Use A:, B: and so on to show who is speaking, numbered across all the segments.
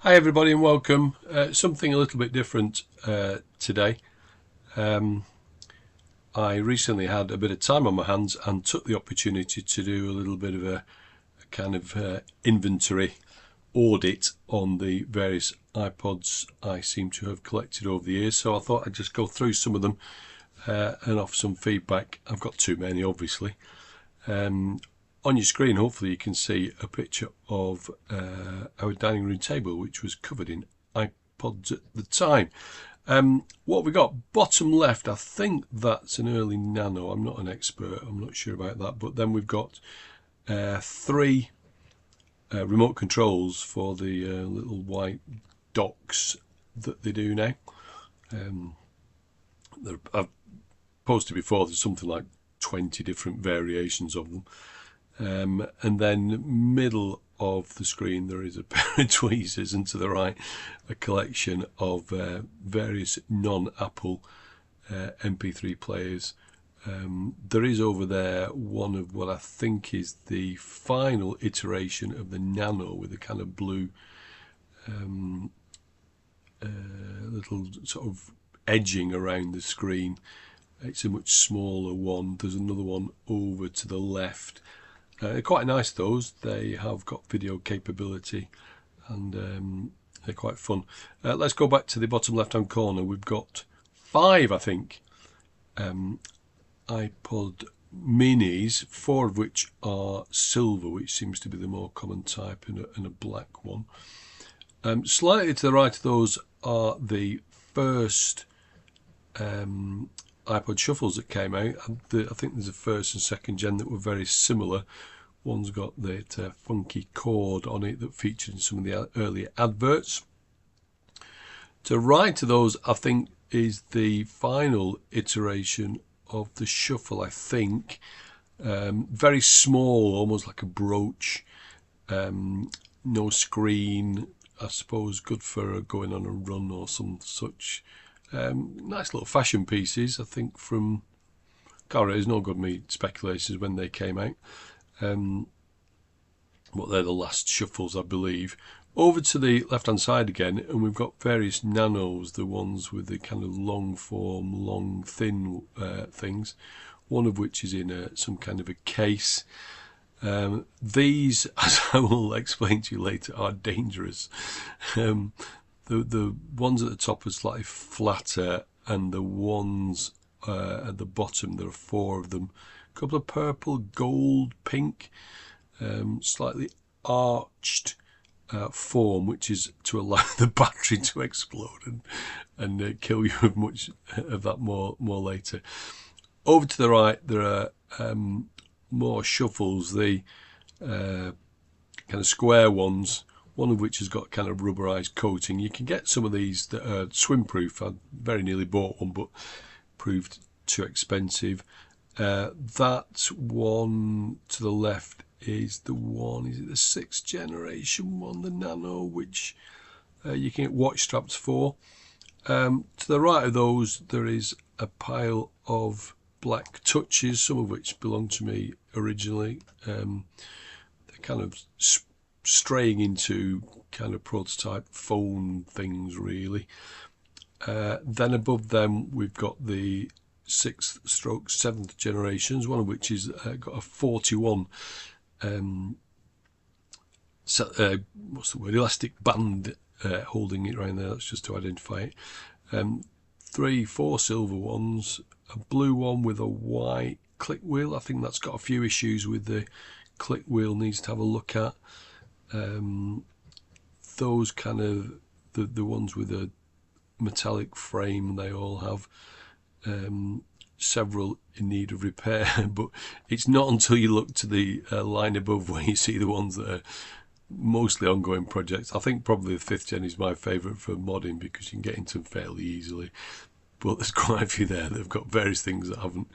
A: Hi everybody and welcome. Something a little bit different today. I recently had a bit of time on my hands and took the opportunity to do a little bit of a kind of inventory audit on the various iPods I seem to have collected over the years. So I thought I'd just go through some of them and offer some feedback. I've got too many, obviously. On your screen, hopefully you can see a picture of our dining room table, which was covered in iPods at the time. What we got, bottom left, I think that's an early Nano. I'm not an expert, I'm not sure about that. But then we've got three remote controls for the little white docks that they do now. I've posted before, there's something like 20 different variations of them. And then middle of the screen there is a pair of tweezers, and to the right a collection of various non-Apple MP3 players. There is over there one of what I think is the final iteration of the Nano with a kind of blue little sort of edging around the screen. It's a much smaller one. There's another one over to the left. They're quite nice, those. They have got video capability and they're quite fun. Let's go back to the bottom left hand corner. We've got 5, I think, iPod minis, 4 of which are silver, which seems to be the more common type, and a black one. Slightly to the right of those are the first iPod shuffles that came out. I think there's a first and second gen that were very similar. One's got that funky cord on it that featured in some of the earlier adverts. To the right of those, I think, is the final iteration of the shuffle, I think. Very small, almost like a brooch. No screen, I suppose, good for going on a run or some such. Nice little fashion pieces, I think, from there's no good me speculations when they came out. But they're the last shuffles, I believe. Over to the left hand side again, and we've got various Nanos, the ones with the kind of long form, long thin things, one of which is in some kind of a case. These, as I will explain to you later, are dangerous. The ones at the top are slightly flatter, and the ones at the bottom, there are 4 of them. A couple of purple, gold, pink, slightly arched form, which is to allow the battery to explode and kill you with much of that more later. Over to the right, there are more shuffles, the kind of square ones, one of which has got kind of rubberized coating. You can get some of these that are swim-proof. I very nearly bought one, but proved too expensive. That one to the left is the one, is it the 6th generation one, the Nano, which you can get watch straps for. To the right of those, there is a pile of black touches, some of which belong to me originally. They're kind of straying into kind of prototype phone things, really. Then above them, we've got the 6th stroke 7th generations, one of which is got a 41 what's the word, elastic band holding it around there. That's just to identify it. 4 silver ones, a blue one with a white click wheel. I think that's got a few issues with the click wheel, needs to have a look at. Those kind of the ones with a metallic frame, they all have several in need of repair, but it's not until you look to the line above where you see the ones that are mostly ongoing projects. I think probably the 5th gen is my favourite for modding because you can get into them fairly easily, but there's quite a few there that have got various things that haven't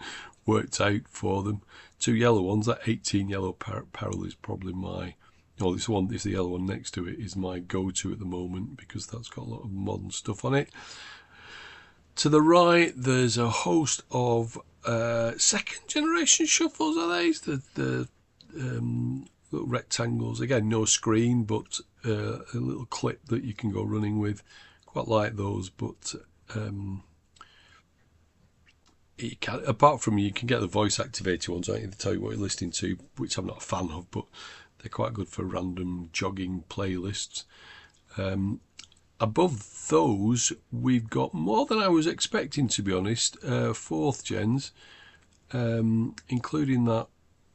A: worked out for them. 2 yellow ones, that 18 yellow parallel is probably my, this one is the yellow one next to it, is my go-to at the moment because that's got a lot of modern stuff on it. To the right, there's a host of 2nd generation shuffles. Are these the little rectangles. Again, no screen, but a little clip that you can go running with. Quite like those, but you can, apart from you can get the voice activated ones, don't you? They tell you what you're listening to, which I'm not a fan of, but they're quite good for random jogging playlists. Above those, we've got more than I was expecting, to be honest. 4th gens, including that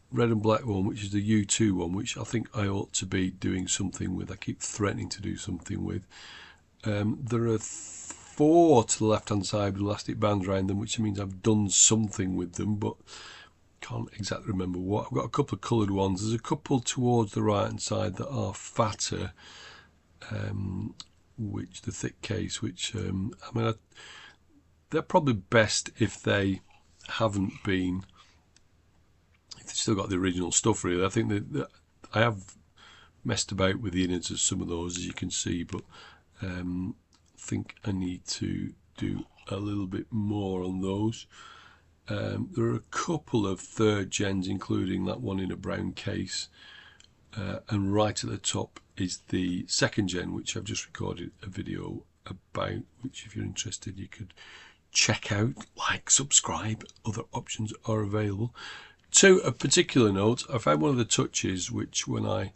A: red and black one, which is the U2 one, which I think I ought to be doing something with. I keep threatening to do something with. There are 4 to the left hand side with elastic bands around them, which means I've done something with them, but can't exactly remember what. I've got a couple of coloured ones. There's a couple towards the right hand side that are fatter, which the thick case, which they're probably best if they haven't been, if they've still got the original stuff, really. I think that I have messed about with the innards of some of those, as you can see, but I think I need to do a little bit more on those. There are a couple of 3rd gens, including that one in a brown case, and right at the top is the 2nd gen, which I've just recorded a video about, which if you're interested you could check out, like, subscribe, other options are available. To a particular note, I found one of the touches which, when I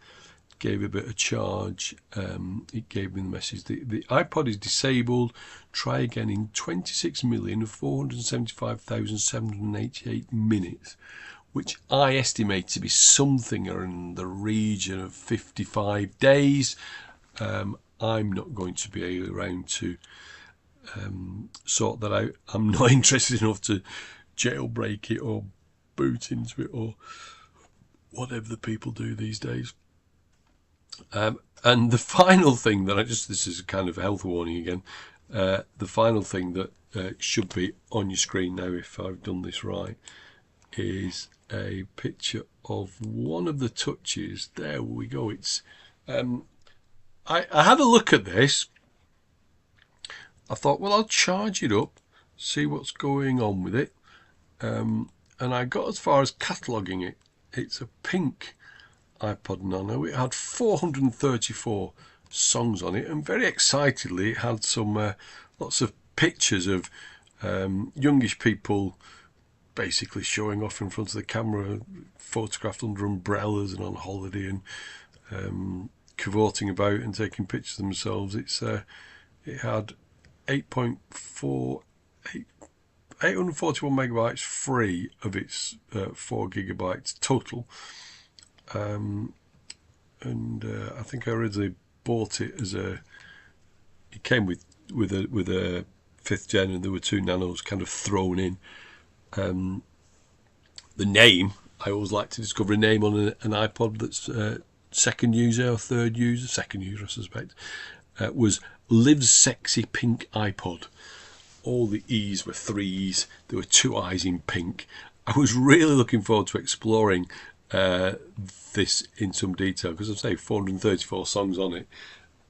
A: gave a bit of charge, it gave me the message: the iPod is disabled, try again in 26,475,788 minutes, which I estimate to be something in the region of 55 days. I'm not going to be around to sort that out. I'm not interested enough to jailbreak it or boot into it or whatever the people do these days. And the final thing that this is a kind of a health warning again, the final thing that should be on your screen now, if I've done this right, is a picture of one of the touches. There we go. It's I had a look at this. I thought, well, I'll charge it up, see what's going on with it, and I got as far as cataloguing it. It's a pink iPod Nano. It had 434 songs on it, and very excitedly it had some lots of pictures of youngish people basically showing off in front of the camera, photographed under umbrellas and on holiday, and cavorting about and taking pictures of themselves. It had 841 megabytes free of its 4 gigabytes total, and I think I originally bought it as it came with a 5th gen, and there were 2 Nanos kind of thrown in. The name, I always like to discover a name on an iPod that's second user or third user, second user I suspect, was Live's Sexy Pink iPod. All the E's were 3's, there were 2 I's in pink. I was really looking forward to exploring this in some detail, because I say 434 songs on it,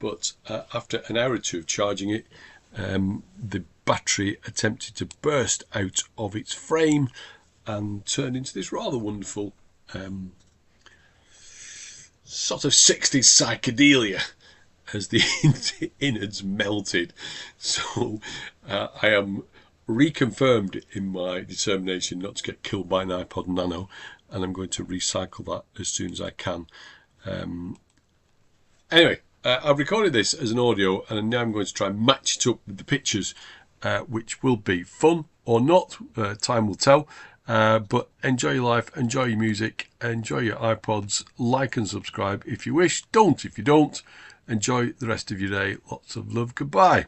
A: but after an hour or 2 of charging it, the battery attempted to burst out of its frame and turned into this rather wonderful sort of 60s psychedelia as the innards melted. So I am reconfirmed in my determination not to get killed by an iPod Nano, and I'm going to recycle that as soon as I can. Anyway, I've recorded this as an audio, and now I'm going to try and match it up with the pictures, which will be fun or not, time will tell. But enjoy your life, enjoy your music, enjoy your iPods, like and subscribe if you wish. Don't if you don't. Enjoy the rest of your day. Lots of love. Goodbye.